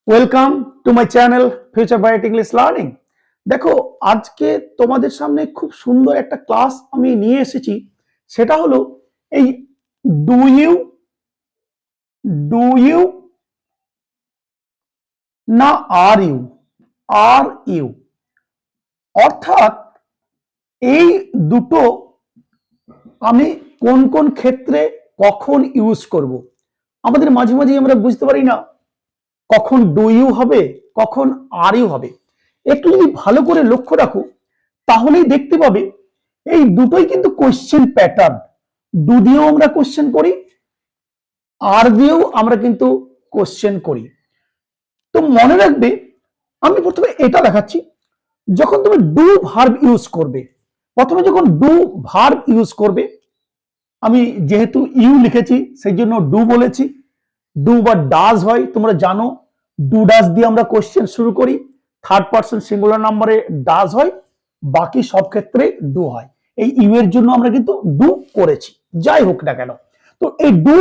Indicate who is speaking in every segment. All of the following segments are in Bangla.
Speaker 1: Welcome to my channel future bright English learning. দেখো, আজকে তোমাদের সামনে খুব সুন্দর একটা ক্লাস আমি নিয়ে এসেছি। সেটা হলো এই ডু ইউ ডু ইউ না আর ইউ অর্থাৎ এই দুটো আমি কোন কোন ক্ষেত্রে কখন ইউজ করব। আমাদের মাঝে মাঝে আমরা বুঝতে পারি না কখন ডু ইউ হবে, কখন আর ইউ হবে। একটু যদি ভালো করে লক্ষ্য রাখো তাহলেই দেখতে পাবে এই দুটোই কিন্তু কোশ্চেন প্যাটার্ন। ডু দিয়েও আমরা কোশ্চেন করি, আর দিয়েও আমরা কিন্তু কোশ্চেন করি। তো মনে রাখবে, আমি প্রথমে এটা দেখাচ্ছি। যখন তুমি ডু ভার্ব ইউজ করবে, প্রথমে যখন ডু ভার্ব ইউজ করবে, আমি যেহেতু ইউ লিখেছি সেই জন্য ডু বলেছি। ডু বা ডাজ হয়, তোমরা জানো ডু ডাজ দিয়ে আমরা কোশ্চেন শুরু করি। থার্ড পার্সন সিঙ্গুলার নাম্বারে ডাজ হয়, বাকি সব ক্ষেত্রে ডু হয়। এই ইউ এর জন্য আমরা কিন্তু ডু করেছি, যাই হোক না কেন। তো এই ডু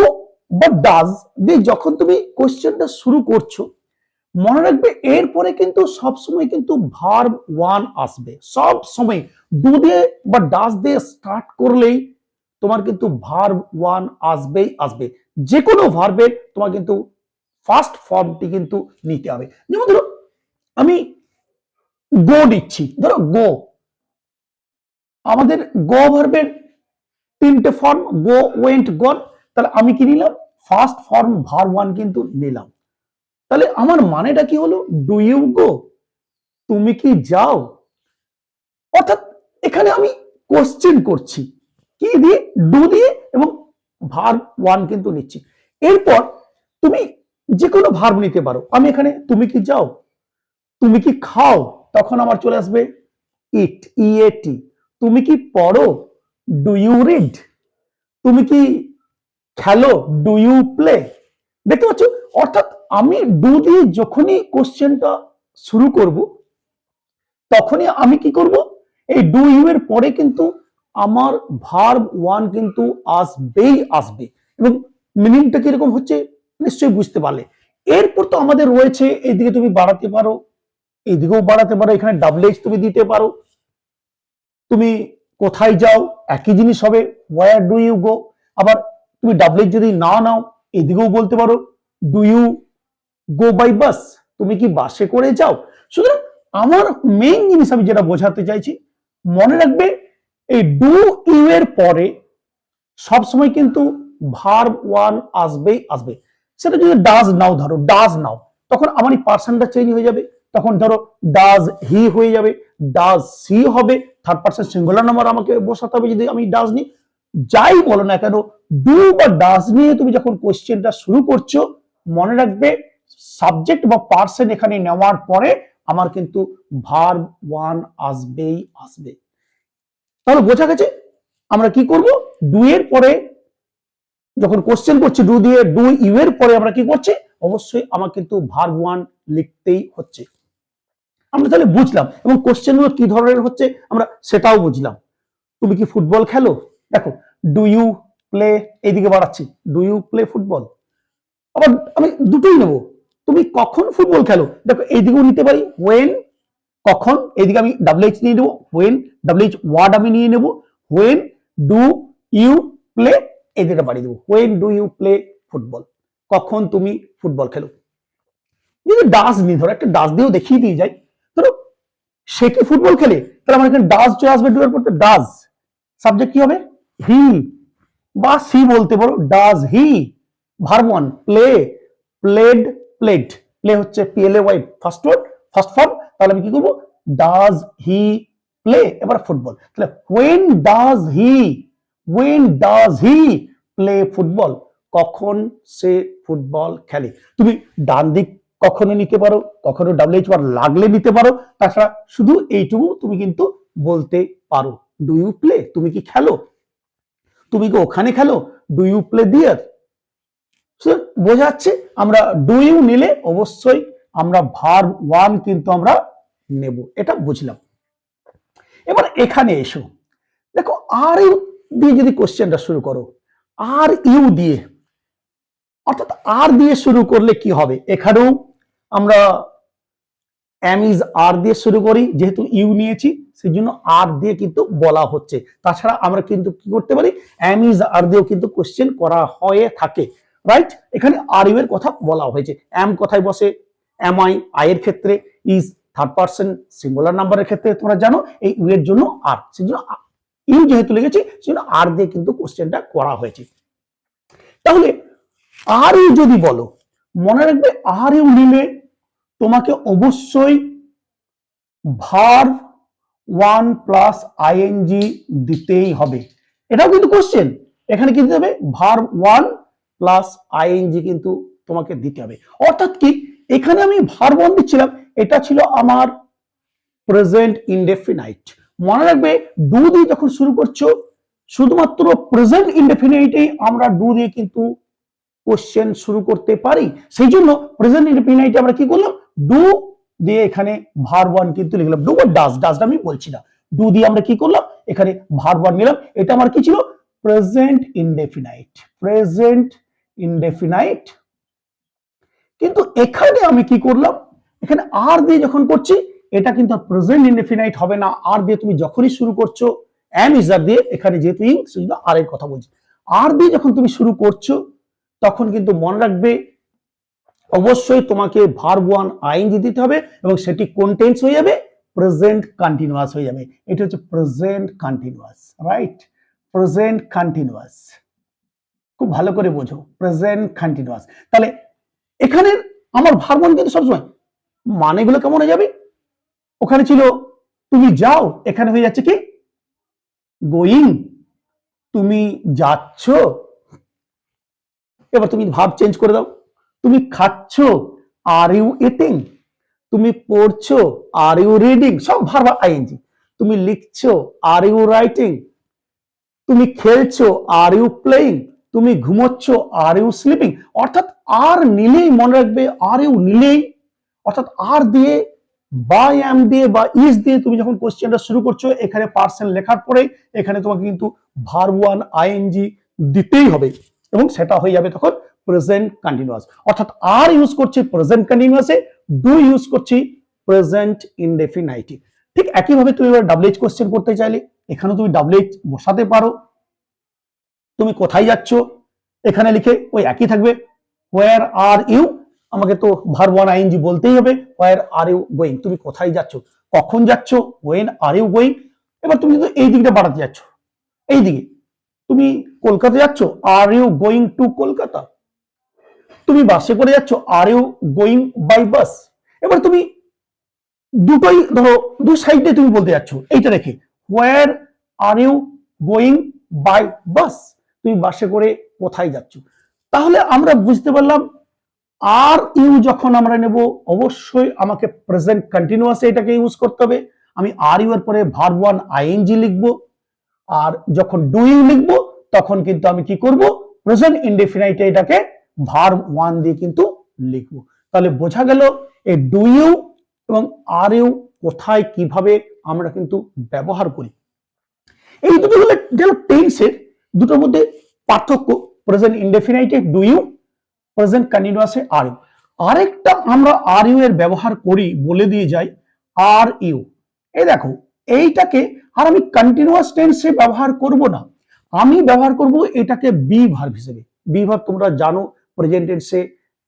Speaker 1: বা ডাজ দিয়ে যখন তুমি কোশ্চেনটা শুরু করছো, মনে রাখবে এরপরে কিন্তু সবসময় কিন্তু ভার্ব ওয়ান আসবে। সব সময় ডু দিয়ে বা ডাজ দিয়ে স্টার্ট করলেই তোমার কিন্তু ভার্ব ওয়ান আসবেই আসবে। যে কোনো ভার্বের তোমার কিন্তু ফার্স্ট ফর্মটি কিন্তু নিতে হবে। যেমন ধরো আমি গো দিচ্ছি, ধরো গো, আমাদের গো ভার্বের তিনটে ফর্ম, গো, ওয়েন্ট, গন। তাহলে আমি কি নিলাম? ফার্স্ট ফর্ম ভার্ব ওয়ান কিন্তু নিলাম। তাহলে আমার মানেটা কি হলো? ডু ইউ গো, তুমি কি যাও। অর্থাৎ এখানে আমি কোশ্চেন করছি কি দিয়ে? ডু দিয়ে, এবং ভার্ব ওয়ান কিন্তু নিচ্ছি। এরপর তুমি যে কোনো ভার্ব নিতে পারো। আমি এখানে তুমি কি যাও, তুমি কি খাও, তখন আমার চলে আসবে ইট, ইএটি। তুমি কি পড়ো, ডু ইউ রিড। তুমি কি খেলো, ডু ইউ প্লে। দেখতে পাচ্ছ? অর্থাৎ আমি ডু দিয়ে যখনই কোশ্চেনটা শুরু করব, তখনই আমি কি করব? এই ডু ইউ এর পরে কিন্তু আমার ভার্ব ওয়ান কিন্তু আসবেই আসবে। এবং মিনিংটা কিরকম হচ্ছে নিশ্চয়ই বুঝতে পারলে। এরপর তো আমাদের রয়েছে, এইদিকে তুমি বাড়াতে পারো, এইদিকেও বাড়াতে পারো, এখানে ডাবল এইচ তুমি দিতে পারো। তুমি কোথায় যাও, একই জিনিস হবে, ওয়্যার ডু ইউ গো। আবার তুমি ডাবল এইচ যদি না নাও, এদিকেও বলতে পারো do you go by bus, তুমি কি বাসে করে যাও। সুতরাং আমার মেইন জিনিস আমি যেটা বোঝাতে চাইছি, মনে রাখবে এই ডু ইউ এর পরে সবসময় কিন্তু ভার্ব ওয়ান আসবেই আসবে। সেটা যদি ডাজ নাও, ধরো ডাজ নাও, তখন আমার এই পার্সনটা চেঞ্জ হয়ে যাবে। তখন ধরো ডাজ হি হয়ে যাবে, ডাজ সি হবে, থার্ড পার্সন সিঙ্গুলার নাম্বার আমাকে বসাতে হবে যদি আমি ডাজ নিই। যাই বলো না কেন, ডু বা ডাজ নিয়ে তুমি যখন কোশ্চেনটা শুরু করছো, মনে রাখবে সাবজেক্ট বা পার্সন এখানে নেওয়ার পরে আমার কিন্তু ভার্ব ওয়ান আসবেই আসবে। তাহলে বোঝা গেছে আমরা কি করব? ডু এর পরে যখন কোশ্চেন করছি, ডু দিয়ে ডু ইউ এর পরে আমরা কি করছি? অবশ্যই আমার কিন্তু ভার্ব ওয়ান লিখতেই হচ্ছে। আমরা তাহলে বুঝলাম, এবং কোশ্চেন গুলো কি ধরনের হচ্ছে আমরা সেটাও বুঝলাম। তুমি কি ফুটবল খেলো? দেখো, ডু ইউ প্লে, এইদিকে বাড়াচ্ছি, ডু ইউ প্লে ফুটবল। আবার আমি দুটোই নেব, তুমি কখন ফুটবল খেলো, দেখো এইদিকেও নিতে পারি ওয়েন, কখন, এইদিকে আমি ডাবল এইচ নিয়ে নেবো, ওয়েন, ডাবল এইচ ওয়ার্ড আমি নিয়ে নেবো, ওয়েন ডু ইউ প্লে, এদিকে বাড়িয়ে দেবো, when do you play football, কখন তুমি ফুটবল খেলো। যদি ডাস নিই, ধরো একটা ডাস দিয়েও দেখিয়ে দিয়ে যাই, ধরো সে কি ফুটবল খেলে, তাহলে আমার এখানে ডাস চলে আসবে, ডু এর পড়তে ডাস, সাবজেক্ট কি হবে? হি বা সি বলতে পারো, does he. Verb one play, played, played, play হচ্ছে P L A Y first word, first form. তাহলে আমি কি করবো? Does he play. এবার ফুটবল, তাহলে when does he play football, কখন সে ফুটবল খেলে। তুমি ডান দিক কখনো নিতে পারো, কখনো ডাব্লিউ এইচ ওয়ার্ড লাগলে নিতে পারো। তাছাড়া শুধু এইটুকু তুমি কিন্তু বলতে পারো, ডু ইউ প্লে, তুমি কি খেলো, তুমি কি ওখানে খেলো, ডু ইউ প্লে দিয়ার। বোঝা যাচ্ছে আমরা ডু ইউ নিলে অবশ্যই আমরা ভার্ব ওয়ান কিন্তু আমরা নেব, এটা বুঝলাম। এবার এখানে এসো, দেখো আর ইউ দিয়ে যদি কোশ্চেনটা শুরু করো, আর ইউ দিয়ে, অর্থাৎ আর দিয়ে শুরু করলে কি হবে? এখানেও আমরা এম ইজ আর দিয়ে শুরু করি, যেহেতু ইউ নিয়েছি সেই জন্য আর দিয়ে কিন্তু বলা হচ্ছে। তাছাড়া আমরা কিন্তু কি করতে পারি, এম ইজ আর দিয়েও কিন্তু কোশ্চেন করা হয়ে থাকে, রাইট। এখানে আর ইউ এর কথা বলা হয়েছে। এম কোথায় বসে, এম আই এর ক্ষেত্রে, ইজ থার্ড পার্সন সিঙ্গুলার নাম্বারের ক্ষেত্রে তোমরা জানো এই ইউ এর জন্য আর, সেই জন্য ইউ যেহেতু লিখেছি সেই জন্য আর দিয়ে কিন্তু কোশ্চেনটা করা হয়েছে। তাহলে আর ইউ যদি বলো, মনে রাখবে আর ইউ নিলে তোমাকে অবশ্যই ভার্ব ওয়ান প্লাস আইএনজি দিতেই হবে। এটাও কিন্তু কোশ্চেন, এখানে কি দিতে হবে, ভার্ব ওয়ান প্লাস আইএনজি কিন্তু তোমাকে দিতে হবে। অর্থাৎ কি, এখানে আমি ভার্ব ওয়ান দিচ্ছিলাম, এটা ছিল আমার প্রেজেন্ট ইনডেফিনাইট। মনে রাখবে ডু দিয়ে যখন শুরু করছো, শুধুমাত্র প্রেজেন্ট ইনডেফিনাইটেই আমরা ডু দিয়ে কিন্তু কোশ্চেন শুরু করতে পারি। সেই জন্য প্রেজেন্ট ইনডেফিনাইটে আমরা কি করলাম, ডু দিয়ে এখানে ভার্ব ওয়ান কিন্তু লিখলাম। ডু বা ডাজটা আমি বলছি না, ডু দিয়ে আমরা কি করলাম, এখানে ভার্ব ওয়ান নিলাম। এটা আমার কি ছিল, প্রেজেন্ট ইনডেফিনাইট, প্রেজেন্ট ইনডেফিনাইট। কিন্তু এখানে আমি কি করলাম, এখানে আর দিয়ে যখন করছি এটা কিন্তু প্রেজেন্ট ইনডেফিনাইট হবে না। আর দিয়ে তুমি যখনই শুরু করছো, এম ইজ আর দিয়ে, এখানে যেহেতু ইং সেজন্য আর এর কথা বলছি, আর দিয়ে যখন তুমি শুরু করছো তখন কিন্তু মনে রাখবে অবশ্যই তোমাকে ভার্ব ওয়ান আইএনজি দিতে হবে এবং সেটি কোন টেন্স হয়ে যাবে, প্রেজেন্ট কন্টিনিউয়াস হয়ে যাবে। এটা হচ্ছে present continuous, right, present continuous. খুব ভালো করে বোঝো, প্রেজেন্ট কন্টিনিউয়াস। তাহলে এখানে আমার ভার্ব ওয়ান কিন্তু সবসময় মানেগুলো কেমন হয়ে যাবে, ওখানে ছিল তুমি যাও, এখানে হয়ে যাচ্ছে কি গোয়িং, তুমি যাচ্ছ। এবার তুমি ভার্ব চেঞ্জ করে দাও, তুমি খাচ্ছ, আর ইউ ইটিং, তুমি পড়ছো, আর ইউ রিডিং, সব ভার্ব আইএনজি। তুমি লিখছো, আর ইউ রাইটিং, তুমি খেলছো, আর ইউ প্লেইং, তুমি ঘুমোচ্ছ, আর ইউ স্লিপিং। অর্থাৎ আর নিলেই মনে রাখবে, আর ইউ নিলেই, অর্থাৎ আর দিয়ে বা এম দিয়ে বা ইজ দিয়ে তুমি যখন কোশ্চেনটা শুরু করছো, এখানে পার্সন লেখার পরে এখানে তোমাকে কিন্তু ভার্ব ওয়ান আইএনজি দিতেই হবে এবং সেটা হয়ে যাবে তখন প্রেজেন্ট কন্টিনিউয়াস। অর্থাৎ আর ইউজ করছি প্রেজেন্ট কন্টিনিউয়াসে, ডু ইউজ করছি প্রেজেন্ট ইনডেফিনাইটে। ঠিক একইভাবে তুমি এবার ডাবল এইচ কোশ্চেন করতে চাইলে এখানে তুমি ডাবল এইচ বসাতে পারো। তুমি কোথায় যাচ্ছ, এখানে লিখে ওই একই থাকবে, হোয়ার আর ইউ, আমাকে তো ভার্ব ওয়ান আইএনজি বলতেই হবে, হোয়ার আর ইউ গোয়িং, তুমি কোথায় যাচ্ছ, কখন যাচ্ছ, ওয়েন আর ইউ গোয়িং। এবার তুমি কিন্তু এই দিকটা বাড়াতে যাচ্ছ, এই দিকে তুমি কলকাতা যাচ্ছ, are you going to Kolkata, তুমি বাসে করে যাচ্ছ, are you going by bus. এবার তুমি দুটোই ধরো, দু সাইডে তুমি বলতে যাচ্ছ, এইটা রেখে where are you going by bus, তুমি বাসে করে কোথায় যাচ্ছ। তাহলে আমরা বুঝতে পারলাম আর ইউ যখন আমরা নেব অবশ্যই আমাকে প্রেজেন্ট কন্টিনিউয়াসে এটাকে ইউজ করতে হবে। আমি আর ইউ এর পরে ভার্ব ওয়ান আইএনজি লিখবো, আর যখন ডুইং লিখবো তখন কিন্তু আমি কি করব, প্রেজেন্ট ইনডেফিনাইটে এটাকে ভার্ব ওয়ান দিয়ে কিন্তু লিখবো। তাহলে বোঝা গেল এই ডু ইউ এবং আর ইউ কোথায় কিভাবে আমরা কিন্তু ব্যবহার করি। এই দুটো হলো গেল টেন্সের, দুটোর মধ্যে পার্থক্য, প্রেজেন্ট ইনডেফিনাইটে ডু ইউ, প্রেজেন্ট কন্টিনিউয়াসে আর ইউ। আরেকটা আমরা আর ইউ এর ব্যবহার করি বলে দিয়ে যাই, আর ইউ, এই দেখো এইটাকে আর আমি কন্টিনিউয়াস টেন্সে ব্যবহার করব না, আমি ব্যবহার করব এটাকে বি ভার্ব হিসেবে। বি ভার্ব তোমরা জানো প্রেজেন্ট টেন্সে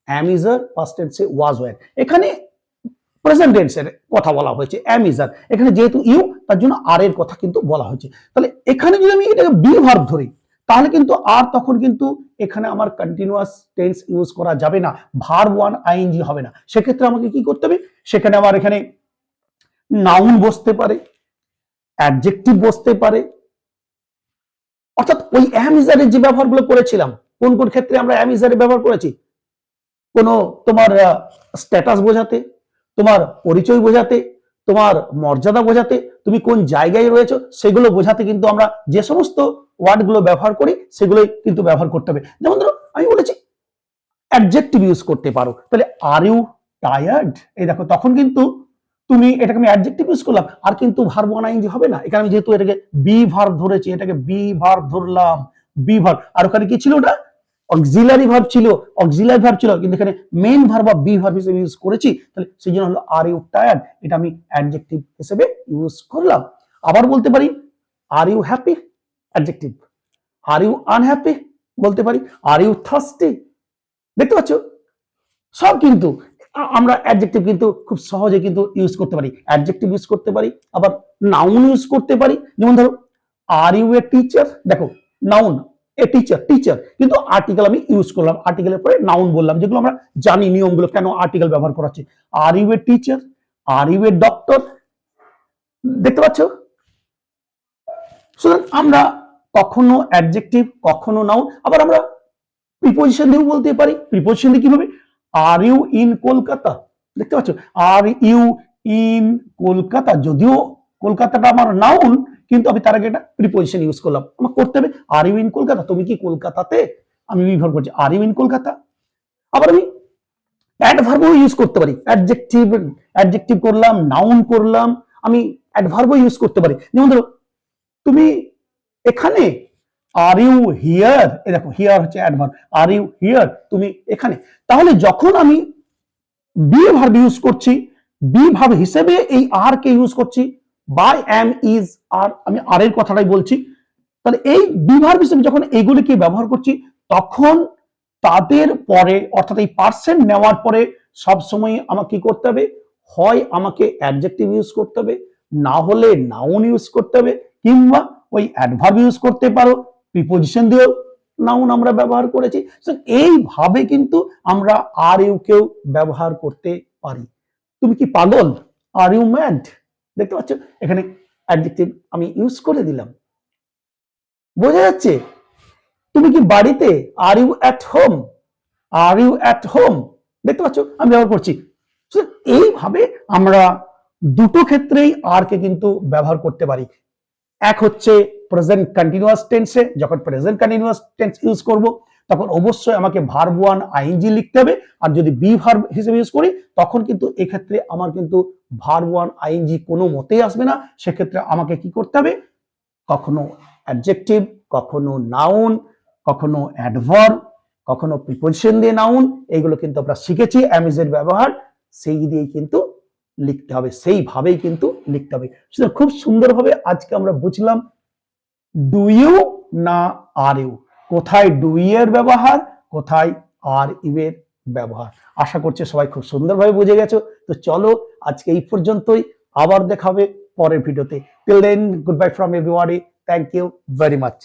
Speaker 1: অ্যাম ইজ আর, পাস্ট টেন্সে ওয়াজ ওয়্যার, এখানে প্রেজেন্ট টেন্সের কথা বলা হয়েছে অ্যাম ইজ আর, এখানে যেহেতু ইউ তার জন্য আর এর কথা কিন্তু বলা হয়েছে। তাহলে এখানে যদি আমি এটাকে বি ভার্ব ধরি তাহলে কিন্তু আর তখন কিন্তু এখানে আমার কন্টিনিউয়াস টেন্স ইউজ করা যাবে না, ভার্ব ওয়ান আইএনজি হবে না। সেক্ষেত্রে আমাকে কি করতে হবে, সেখানে আমার এখানে নাউন বসতে পারে, অ্যাডজেক্টিভ বসতে পারে। অর্থাৎ ওই অ্যাম ইজ এর যে ব্যবহারগুলো করেছিলাম, কোন কোন ক্ষেত্রে আমরা অ্যাম ইজ এর ব্যবহার করেছি, কোন তোমার স্ট্যাটাস বোঝাতে, তোমার পরিচয় বোঝাতে, তোমার মর্যাদা বোঝাতে, তুমি কোন জায়গায় রয়েছো সেগুলো বোঝাতে কিন্তু আমরা যে সমস্ত ওয়ার্ডগুলো ব্যবহার করি সেগুলোই কিন্তু ব্যবহার করতে হবে। যেমন ধরো আমি বলেছি অ্যাডজেক্টিভ ইউজ করতে পারো, তাহলে আর ইউ টায়ার্ড, এই দেখো তখন কিন্তু তুমি এটাকে আমি অ্যাডজেক্টিভ ইউজ করলাম, আর কিন্তু ভার্ব ওয়ান আইএনজি হবে না। এখানে আমি যেহেতু এটাকে বি ভার্ব ধরেছি, এটাকে বি ভার্ব ধরলাম, বি ভার্ব, আর ওখানে কি ছিল ওটা অক্সিলারি ভার্ব ছিল কিন্তু এখানে মেইন ভার্ব বা বি ভার্ব হিসেবে ইউজ করেছি, তাহলে সেই জন্য হলো আর ইউ টায়ার্ড, এটা আমি অ্যাডজেক্টিভ হিসেবে ইউজ করলাম। আবার বলতে পারি are you happy, adjective. Are you unhappy বলতে পারি, আর ইউ থার্স্টি। দেখতে পাচ্ছ সব কিন্তু আমরা অ্যাডজেক্টিভ কিন্তু খুব সহজে কিন্তু ইউজ করতে পারি, অ্যাডজেক্টিভ ইউজ করতে পারি, আবার নাউন ইউজ করতে পারি। যেমন ধরো আর ইউ এ টিচার, দেখো নাউন এ টিচার, টিচার কিন্তু আর্টিকেল আমি ইউজ করলাম, আর্টিকেলের পরে নাউন বললাম, যেগুলো আমরা জানি নিয়মগুলো কেন আর্টিকেল ব্যবহার করা হচ্ছে। Are you a teacher, are you a doctor, দেখতে পাচ্ছ। সুতরাং আমরা কখনো অ্যাডজেক্টিভ, কখনো নাউন, আবার আমরা প্রিপোজিশন দিয়েও বলতে পারি। প্রিপোজিশন দিয়ে কিভাবে, আর ইউ ইন কলকাতা, দেখতে পাচ্ছ আর ইউ ইন কলকাতা, যদিও কলকাতাটা আমার নাউন কিন্তু আমি তার আগে একটা প্রিপোজিশন ইউজ করলাম, আমার করতে হবে আর ইউ ইন কলকাতা, তুমি কি কলকাতাতে, আমি ব্যবহার করছি আর ইউ ইন কলকাতা। আবার আমি অ্যাডভার্বও ইউজ করতে পারি, অ্যাডজেক্টিভ অ্যাডজেক্টিভ করলাম, নাউন করলাম, আমি অ্যাডভার্বও ইউজ করতে পারি। যেমন ধরো তুমি এখানে, আর ইউ হিয়ার, এ দেখো হিয়ার হচ্ছে অ্যাডভার্ব, আর ইউ হিয়ার, তুমি এখানে। তাহলে যখন আমি বি ভার্ব ইউজ করছি, বি ভার্ব হিসেবে এই আর কে ইউজ করছি, বাই, এম, ইজ, আর, আমি আর এর কথাটাই বলছি, তাহলে এই বি ভার্ব হিসেবে যখন এইগুলিকে ব্যবহার করছি, তখন তাদের পরে অর্থাৎ এই পার্সেন্ট নেওয়ার পরে সবসময় আমাকে কি করতে হবে, হয় আমাকে অ্যাডজেক্টিভ ইউজ করতে হবে, না হলে নাউন ইউজ করতে হবে, কিংবা ওই অ্যাডভার্ব ইউজ করতে পারো, প্রিপোজিশন দিয়েও নাউন আমরা ব্যবহার করেছি। এইভাবে কিন্তু আমরা আর ইউ কেও ব্যবহার করতে পারি। তুমি কি পাগল, আর ইউ ম্যাড, দেখতে পাচ্ছ এখানে অ্যাডজেক্টিভ আমি ইউজ করে দিলাম, বোঝা যাচ্ছে। তুমি কি বাড়িতে, are you at home, are you at home, দেখতে পাচ্ছ আমি ব্যবহার করছি। এইভাবে আমরা দুটো ক্ষেত্রেই আর কে কিন্তু ব্যবহার করতে পারি। এক হচ্ছে প্রেজেন্ট কন্টিনিউয়াস টেন্সে, যখন প্রেজেন্ট কন্টিনিউয়াস টেন্স ইউজ করব তখন অবশ্যই আমাকে ভার্ব ওয়ান আইএনজি লিখতে হবে, আর যদি বি ভার্ব হিসেবে ইউজ করি তখন কিন্তু এক্ষেত্রে আমার কিন্তু ভার্ব ওয়ান আইএনজি কোনো মতেই আসবে না। সেক্ষেত্রে আমাকে কি করতে হবে, কখনো অ্যাডজেক্টিভ, কখনো নাউন, কখনো অ্যাডভার্ব, কখনো প্রিপোজিশন দিয়ে নাউন, এইগুলো কিন্তু আমরা শিখেছি অ্যামিজের ব্যবহার, সেই দিয়ে কিন্তু লিখতে হবে, সেইভাবেই কিন্তু লিখতে হবে। খুব সুন্দরভাবে আজকে আমরা বুঝলাম ডু ইউ না আর ইউ, কোথায় ডু এর ব্যবহার, কোথায় আর ইউ এর ব্যবহার। আশা করছি সবাই খুব সুন্দরভাবে বুঝে গেছো। তো চলো আজকে এই পর্যন্তই, আবার দেখা হবে পরের ভিডিওতে। Till then goodbye from everybody, thank you very much.